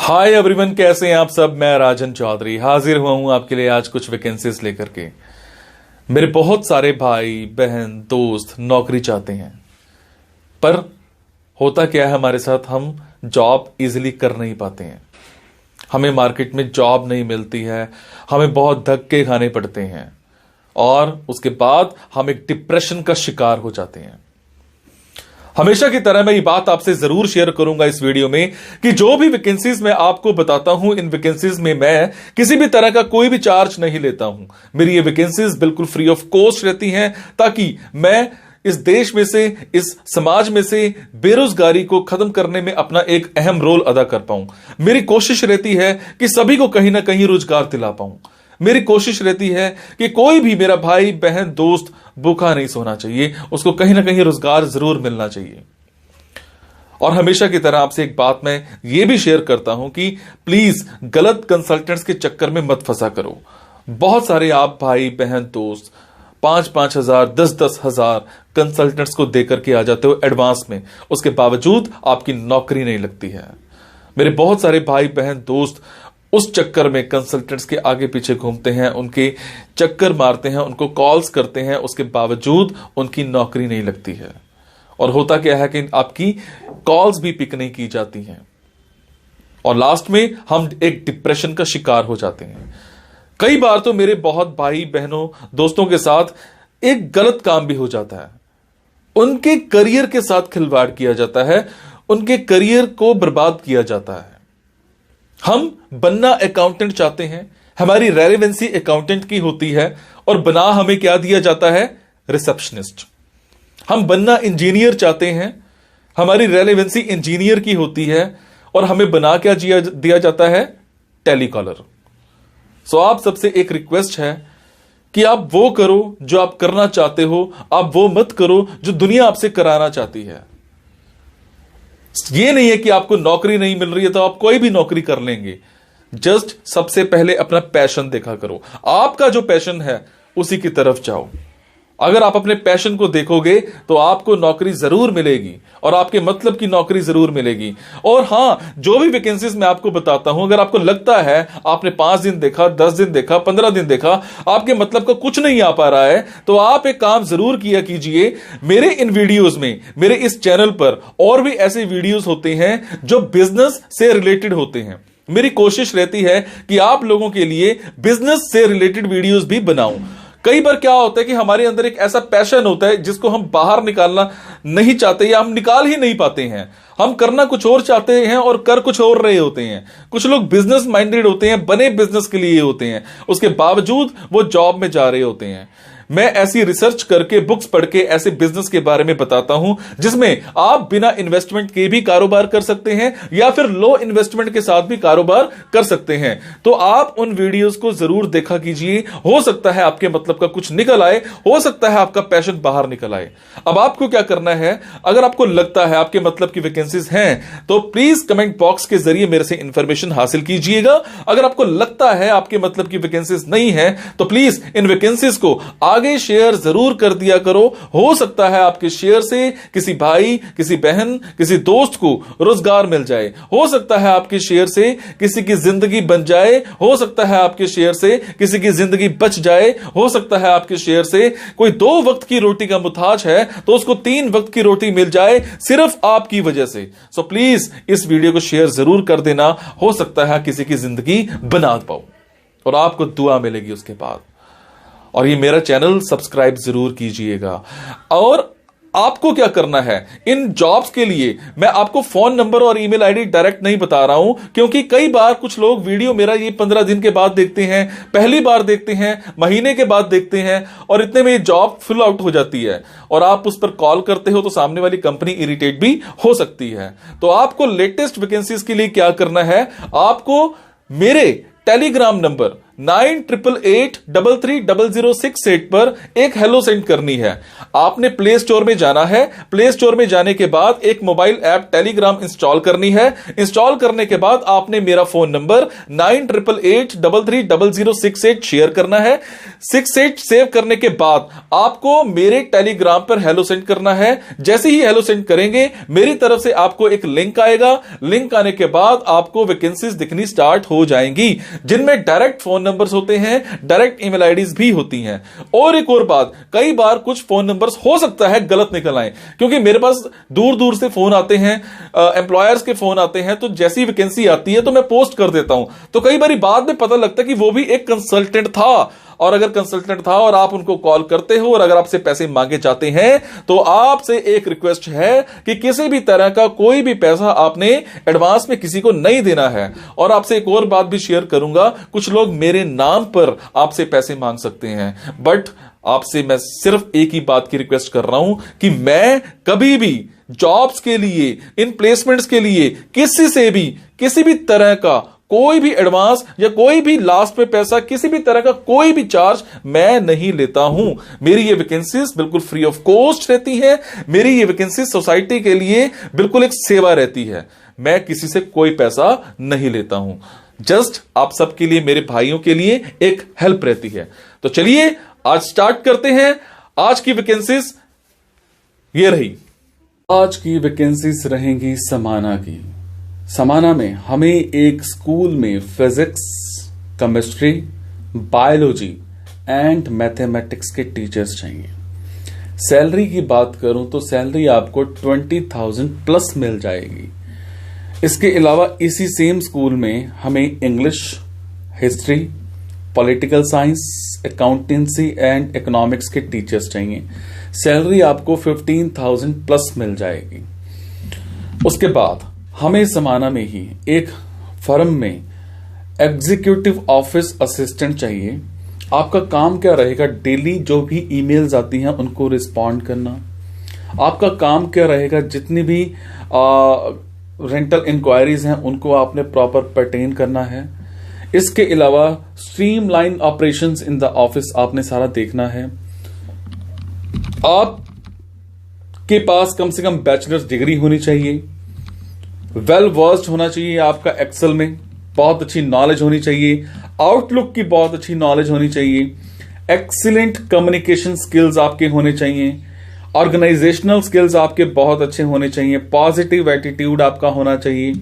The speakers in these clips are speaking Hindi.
हाय एवरीवन, कैसे हैं आप सब। मैं राजन चौधरी हाजिर हुआ हूं आपके लिए आज कुछ वैकेंसीज लेकर के। मेरे बहुत सारे भाई बहन दोस्त नौकरी चाहते हैं, पर होता क्या है हमारे साथ, हम जॉब इजीली कर नहीं पाते हैं। हमें मार्केट में जॉब नहीं मिलती है, हमें बहुत धक्के खाने पड़ते हैं और उसके बाद हम एक डिप्रेशन का शिकार हो जाते हैं। हमेशा की तरह मैं ये बात आपसे जरूर शेयर करूंगा इस वीडियो में कि जो भी वैकेंसीज मैं आपको बताता हूं, इन वैकेंसीज में मैं किसी भी तरह का कोई भी चार्ज नहीं लेता हूं। मेरी ये वैकेंसीज बिल्कुल फ्री ऑफ कॉस्ट रहती हैं, ताकि मैं इस देश में से, इस समाज में से बेरोजगारी को खत्म करने में अपना एक अहम रोल अदा कर पाऊं। मेरी कोशिश रहती है कि सभी को कहीं ना कहीं रोजगार दिला पाऊं। मेरी कोशिश रहती है कि कोई भी मेरा भाई बहन दोस्त भूखा नहीं सोना चाहिए, उसको कहीं ना कहीं रोजगार जरूर मिलना चाहिए। और हमेशा की तरह आपसे एक बात मैं ये भी शेयर करता हूं कि प्लीज गलत कंसल्टेंट्स के चक्कर में मत फंसा करो। बहुत सारे आप भाई बहन दोस्त 5-5 हजार 10-10 हजार कंसल्टेंट्स को देकर के आ जाते हो एडवांस में, उसके बावजूद आपकी नौकरी नहीं लगती है। मेरे बहुत सारे भाई बहन दोस्त उस चक्कर में कंसल्टेंट्स के आगे पीछे घूमते हैं, उनके चक्कर मारते हैं, उनको कॉल्स करते हैं, उसके बावजूद उनकी नौकरी नहीं लगती है। और होता क्या है कि आपकी कॉल्स भी पिक नहीं की जाती हैं और लास्ट में हम एक डिप्रेशन का शिकार हो जाते हैं। कई बार तो मेरे बहुत भाई बहनों दोस्तों के साथ एक गलत काम भी हो जाता है, उनके करियर के साथ खिलवाड़ किया जाता है, उनके करियर को बर्बाद किया जाता है। हम बनना अकाउंटेंट चाहते हैं, हमारी रेलेवेंसी अकाउंटेंट की होती है और बना हमें क्या दिया जाता है, रिसेप्शनिस्ट। हम बनना इंजीनियर चाहते हैं, हमारी रेलेवेंसी इंजीनियर की होती है और हमें बना क्या दिया जाता है, टेलीकॉलर। सो आप सबसे एक रिक्वेस्ट है कि आप वो करो जो आप करना चाहते हो, आप वो मत करो जो दुनिया आपसे कराना चाहती है। ये नहीं है कि आपको नौकरी नहीं मिल रही है तो आप कोई भी नौकरी कर लेंगे। जस्ट सबसे पहले अपना पैशन देखा करो, आपका जो पैशन है उसी की तरफ जाओ। अगर आप अपने पैशन को देखोगे तो आपको नौकरी जरूर मिलेगी और आपके मतलब की नौकरी जरूर मिलेगी। और हां, जो भी वैकेंसीज मैं आपको बताता हूं, अगर आपको लगता है आपने 5 दिन देखा, 10 दिन देखा, 15 दिन देखा, आपके मतलब का कुछ नहीं आ पा रहा है, तो आप एक काम जरूर किया कीजिए। मेरे इन वीडियोस में, मेरे इस चैनल पर और भी ऐसे वीडियोस होते हैं जो बिजनेस से रिलेटेड होते हैं। मेरी कोशिश रहती है कि आप लोगों के लिए बिजनेस से रिलेटेड वीडियोस भी बनाऊं। कई बार क्या होता है कि हमारे अंदर एक ऐसा पैशन होता है जिसको हम बाहर निकालना नहीं चाहते या हम निकाल ही नहीं पाते हैं। हम करना कुछ और चाहते हैं और कर कुछ और रहे होते हैं। कुछ लोग बिजनेस माइंडेड होते हैं, बने बिजनेस के लिए होते हैं, उसके बावजूद वो जॉब में जा रहे होते हैं। मैं ऐसी रिसर्च करके, बुक्स पढ़ के ऐसे बिजनेस के बारे में बताता हूं जिसमें आप बिना इन्वेस्टमेंट के भी कारोबार कर सकते हैं या फिर लो इन्वेस्टमेंट के साथ भी कारोबार कर सकते हैं। तो आप उन वीडियोस को जरूर देखा कीजिए, हो सकता है आपके मतलब का कुछ निकल आए, हो सकता है आपका पैशन बाहर निकल आए। अब आपको क्या करना है, अगर आपको लगता है आपके मतलब की वैकेंसीज हैं तो प्लीज कमेंट बॉक्स के जरिए मेरे से इंफॉर्मेशन हासिल कीजिएगा। अगर आपको लगता है आपके मतलब की वैकेंसीज नहीं है तो प्लीज इन वैकेंसीज को आगे शेयर जरूर कर दिया करो। हो सकता है आपके शेयर से किसी भाई, किसी बहन, किसी दोस्त को रोजगार मिल जाए। हो सकता है आपके शेयर से किसी की जिंदगी बन जाए। हो सकता है आपके शेयर से किसी की जिंदगी बच जाए। हो सकता है आपके शेयर से कोई 2 वक्त की रोटी का मुताज है तो उसको 3 वक्त की रोटी मिल जाए, सिर्फ आपकी वजह से। सो प्लीज इस वीडियो को शेयर जरूर कर देना। हो सकता है किसी की जिंदगी बना पाओ और आपको दुआ मिलेगी उसके बाद। और ये मेरा चैनल सब्सक्राइब जरूर कीजिएगा। और आपको क्या करना है, इन जॉब्स के लिए मैं आपको फोन नंबर और ईमेल आईडी डायरेक्ट नहीं बता रहा हूं, क्योंकि कई बार कुछ लोग वीडियो मेरा ये 15 दिन के बाद देखते हैं, पहली बार देखते हैं, महीने के बाद देखते हैं और इतने में ये जॉब फिल आउट हो जाती है और आप उस पर कॉल करते हो तो सामने वाली कंपनी इरिटेट भी हो सकती है। तो आपको लेटेस्ट वैकेंसीज के लिए क्या करना है, आपको मेरे टेलीग्राम नंबर 9888330068 पर एक हेलो सेंड करनी है। आपने प्ले स्टोर में जाना है, प्ले स्टोर में जाने के बाद एक मोबाइल ऐप टेलीग्राम इंस्टॉल करनी है। इंस्टॉल करने के बाद आपने मेरा फोन नंबर 9888330068 शेयर करना है। 68 सेव करने के बाद आपको मेरे टेलीग्राम पर हेलो सेंड करना है। जैसे ही हेलो सेंड करेंगे मेरी तरफ से आपको एक लिंक आएगा। लिंक आने के बाद आपको वैकेंसीज दिखनी स्टार्ट हो जाएंगी, जिनमें डायरेक्ट फोन नंबर्स होते हैं, डायरेक्ट ईमेल आईडीज भी होती हैं। और एक और बात, कई बार कुछ फोन नंबर्स हो सकता है गलत निकल आए, क्योंकि मेरे पास दूर दूर से फोन आते हैं, एम्प्लॉयर्स के फोन आते हैं, तो जैसी वैकेंसी आती है तो मैं पोस्ट कर देता हूं। तो कई बार बाद में पता लगता है कि वो भी एक कंसल्टेंट था, और अगर कंसल्टेंट था और आप उनको कॉल करते हो और अगर आपसे पैसे मांगे जाते हैं, तो आपसे एक रिक्वेस्ट है कि किसी भी तरह का कोई भी पैसा आपने एडवांस में किसी को नहीं देना है। और आपसे एक और बात भी शेयर करूंगा, कुछ लोग मेरे नाम पर आपसे पैसे मांग सकते हैं, बट आपसे मैं सिर्फ एक ही बात की रिक्वेस्ट कर रहा हूं कि मैं कभी भी जॉब्स के लिए, इन प्लेसमेंट्स के लिए किसी से भी किसी भी तरह का कोई भी एडवांस या कोई भी लास्ट में पैसा, किसी भी तरह का कोई भी चार्ज मैं नहीं लेता हूं। मेरी ये वैकेंसीज बिल्कुल फ्री ऑफ कॉस्ट रहती है। मेरी ये वैकेंसीज सोसाइटी के लिए बिल्कुल एक सेवा रहती है। मैं किसी से कोई पैसा नहीं लेता हूं, जस्ट आप सबके लिए, मेरे भाइयों के लिए एक हेल्प रहती है। तो चलिए आज स्टार्ट करते हैं। आज की वैकेंसीज ये रही। आज की वैकेंसीज रहेंगी समाना की। समाना में हमें एक स्कूल में physics, chemistry, biology and mathematics के टीचर्स चाहिए। सैलरी की बात करूं तो सैलरी आपको 20,000 प्लस मिल जाएगी। इसके अलावा इसी सेम स्कूल में हमें English, history, political science, accountancy and economics के टीचर्स चाहिए। सैलरी आपको 15,000 प्लस मिल जाएगी। उसके बाद हमें समाना में ही एक फर्म में एग्जीक्यूटिव ऑफिस असिस्टेंट चाहिए। आपका काम क्या रहेगा? डेली जो भी ईमेल्स आती हैं उनको रिस्पॉन्ड करना। आपका काम क्या रहेगा? जितनी भी रेंटल इंक्वायरीज हैं उनको आपने प्रॉपर पर्टेन करना है। इसके अलावा streamline operations in the office आपने सारा देखना है। आपके पास कम से कम बैचलर्स डिग्री होनी चाहिए। वेल वर्स्ड होना चाहिए आपका एक्सेल में, बहुत अच्छी नॉलेज होनी चाहिए। आउटलुक की बहुत अच्छी नॉलेज होनी चाहिए। एक्सीलेंट कम्युनिकेशन स्किल्स आपके होने चाहिए। ऑर्गेनाइजेशनल स्किल्स आपके बहुत अच्छे होने चाहिए। पॉजिटिव एटीट्यूड आपका होना चाहिए।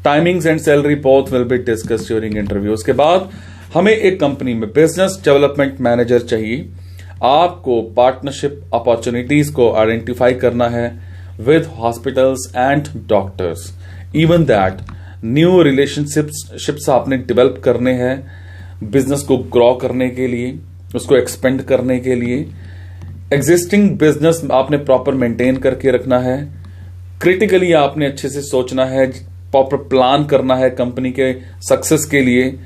Timings and salary both will be discussed during interview. उसके बाद हमें एक कंपनी में बिजनेस डेवलपमेंट मैनेजर चाहिए। आपको पार्टनरशिप अपॉर्चुनिटीज को आइडेंटिफाई करना है with hospitals and doctors. Even that new relationships आपने डेवलप करने हैं बिजनेस को ग्रो करने के लिए, उसको एक्सपेंड करने के लिए। एग्जिस्टिंग बिजनेस आपने प्रॉपर मेंटेन करके रखना है। क्रिटिकली आपने अच्छे से सोचना है, प्रॉपर प्लान करना है कंपनी के सक्सेस के लिए।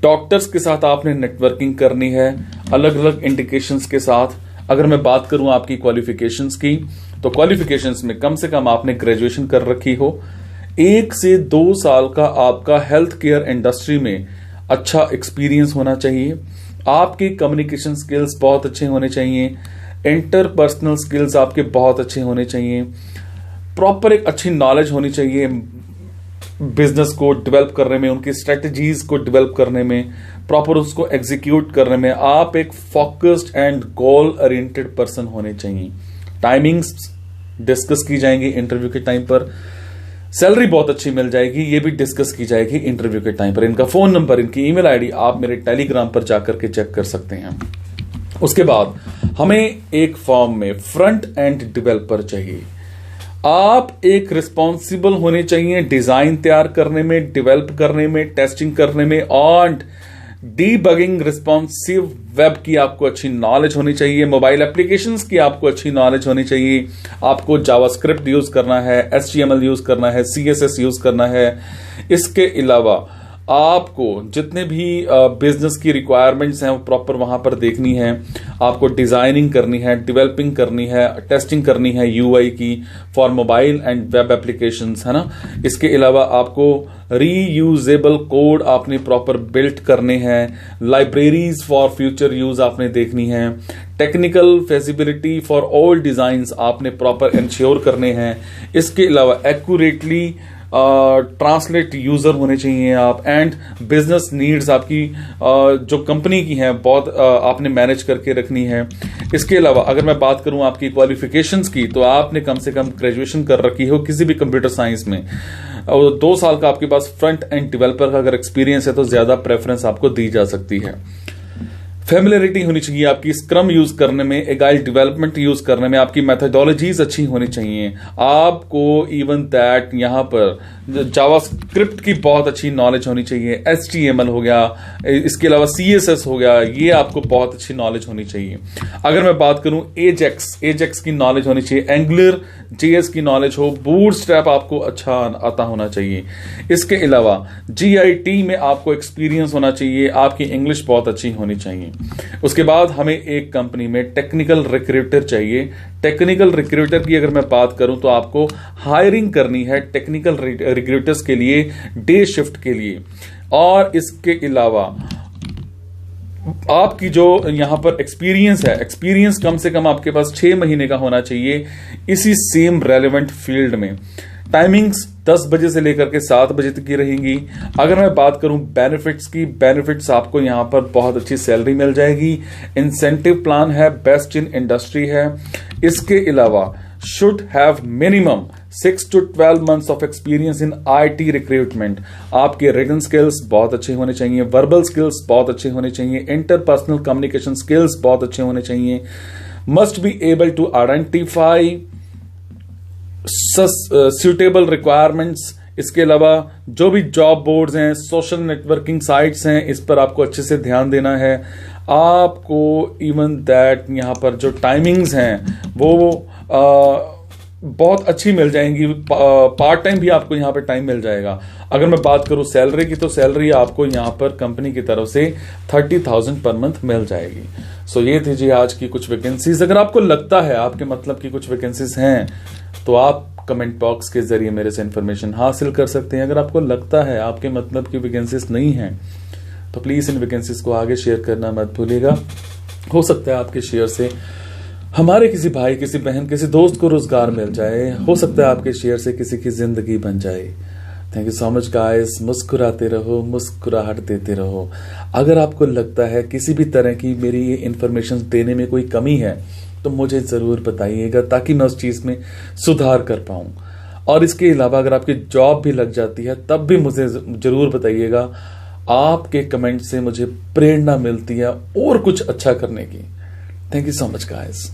डॉक्टर्स के साथ आपने नेटवर्किंग करनी है अलग अलग इंडिकेशंस के साथ। अगर मैं बात करूं आपकी क्वालिफिकेशंस की, तो क्वालिफिकेशंस में कम से कम आपने ग्रेजुएशन कर रखी हो। 1 से 2 साल का आपका हेल्थ केयर इंडस्ट्री में अच्छा एक्सपीरियंस होना चाहिए। आपकी कम्युनिकेशन स्किल्स बहुत अच्छे होने चाहिए। इंटरपर्सनल स्किल्स आपके बहुत अच्छे होने चाहिए। प्रॉपर एक अच्छी नॉलेज होनी चाहिए बिजनेस को डेवलप करने में, उनकी स्ट्रेटजीज को डेवलप करने में, प्रॉपर उसको एग्जीक्यूट करने में। आप एक focused and goal oriented person होने चाहिए। टाइमिंग्स डिस्कस की जाएंगी इंटरव्यू के टाइम पर। सैलरी बहुत अच्छी मिल जाएगी, ये भी डिस्कस की जाएगी इंटरव्यू के टाइम पर। इनका फोन नंबर, इनकी ईमेल आईडी आप मेरे टेलीग्राम पर जाकर के चेक कर सकते हैं। उसके बाद हमें एक फॉर्म में फ्रंट एंड डेवलपर चाहिए। आप एक रिस्पॉन्सिबल होने चाहिए डिजाइन तैयार करने में, डेवलप करने में, टेस्टिंग करने में और डीबगिंग रिस्पॉन्सिव वेब की आपको अच्छी नॉलेज होनी चाहिए। मोबाइल एप्लीकेशंस की आपको अच्छी नॉलेज होनी चाहिए। आपको जावास्क्रिप्ट यूज करना है, HTML यूज करना है, CSS यूज करना है। इसके अलावा आपको जितने भी बिजनेस की रिक्वायरमेंट्स हैं वो प्रॉपर वहां पर देखनी है, आपको डिजाइनिंग करनी है, डेवलपिंग करनी है, टेस्टिंग करनी है यूआई की for mobile and web applications, है ना। इसके अलावा आपको रीयूजेबल कोड आपने प्रॉपर बिल्ट करने हैं, लाइब्रेरीज फॉर फ्यूचर यूज आपने देखनी है, टेक्निकल फेजिबिलिटी फॉर ऑल डिजाइन्स आपने प्रॉपर इंश्योर करने हैं। इसके अलावा एक्यूरेटली ट्रांसलेट यूजर होने चाहिए आप, एंड बिजनेस नीड्स आपकी जो कंपनी की हैं बहुत आपने मैनेज करके रखनी है। इसके अलावा अगर मैं बात करूं आपकी क्वालिफिकेशंस की, तो आपने कम से कम ग्रेजुएशन कर रखी हो किसी भी कंप्यूटर साइंस में, और 2 साल का आपके पास फ्रंट एंड डेवलपर का अगर एक्सपीरियंस है तो ज्यादा प्रेफरेंस आपको दी जा सकती है। फेमिलियरिटी होनी चाहिए आपकी स्क्रम यूज करने में, एगाइल डेवलपमेंट यूज करने में, आपकी मेथोडोलॉजीज अच्छी होनी चाहिए। आपको इवन दैट यहां पर जावास्क्रिप्ट की बहुत अच्छी नॉलेज होनी चाहिए, HTML हो गया, इसके अलावा CSS हो गया, ये आपको बहुत अच्छी नॉलेज होनी चाहिए। अगर मैं बात करूं एजेक्स की नॉलेज होनी चाहिए, एंगुलर JS की नॉलेज हो, बूटस्ट्रैप आपको अच्छा आता होना चाहिए। इसके अलावा GIT में आपको एक्सपीरियंस होना चाहिए, आपकी इंग्लिश बहुत अच्छी होनी चाहिए। उसके बाद हमें एक कंपनी में टेक्निकल रिक्रूटर चाहिए। टेक्निकल रिक्रूटर की अगर मैं बात करूं तो आपको हायरिंग करनी है टेक्निकल रिक्रूटर्स के लिए, डे शिफ्ट के लिए। और इसके अलावा आपकी जो यहां पर एक्सपीरियंस है, एक्सपीरियंस कम से कम आपके पास 6 महीने का होना चाहिए इसी सेम रेलेवेंट फील्ड में। टाइमिंग्स 10 बजे से लेकर के 7 बजे तक की रहेंगी। अगर मैं बात करूं बेनिफिट्स की, बेनिफिट्स आपको यहां पर बहुत अच्छी सैलरी मिल जाएगी, इंसेंटिव प्लान है, बेस्ट इन इंडस्ट्री है। इसके अलावा should have minimum 6 to 12 months of experience in IT recruitment. आपके रिटन स्किल्स बहुत अच्छे होने चाहिए, वर्बल स्किल्स बहुत अच्छे होने चाहिए, इंटरपर्सनल कम्युनिकेशन स्किल्स बहुत अच्छे होने चाहिए। Must be able to identify suitable requirements. इसके अलावा जो भी जॉब बोर्ड्स हैं, सोशल नेटवर्किंग साइट्स हैं, इस पर आपको अच्छे से ध्यान देना है। आपको इवन दैट यहाँ पर जो टाइमिंग्स हैं वो बहुत अच्छी मिल जाएंगी, पार्ट टाइम भी आपको यहाँ पे टाइम मिल जाएगा। अगर मैं बात करूं सैलरी की, तो सैलरी आपको यहाँ पर कंपनी की तरफ से 30,000 पर मंथ मिल जाएगी। सो ये थी जी आज की कुछ वैकेंसीज। अगर आपको लगता है आपके मतलब की कुछ वैकेंसीज हैं तो आप कमेंट बॉक्स के जरिए मेरे से इंफॉर्मेशन हासिल कर सकते हैं। अगर आपको लगता है आपके मतलब की वैकेंसीज नहीं हैं तो प्लीज इन वैकेंसीज को आगे शेयर करना मत भूलिएगा। हो सकता है आपके शेयर से हमारे किसी भाई, किसी बहन, किसी दोस्त को रोजगार मिल जाए। हो सकता है आपके शेयर से किसी की जिंदगी बन जाए। Thank you so much guys. मुस्कुराते रहो, मुस्कुराहट देते रहो। अगर आपको लगता है किसी भी तरह की मेरी ये इंफॉर्मेशन देने में कोई कमी है तो मुझे जरूर बताइएगा, ताकि मैं उस चीज में सुधार कर पाऊं। और इसके अलावा अगर आपकी जॉब भी लग जाती है तब भी मुझे जरूर बताइएगा। आपके कमेंट से मुझे प्रेरणा मिलती है और कुछ अच्छा करने की। Thank you so much guys.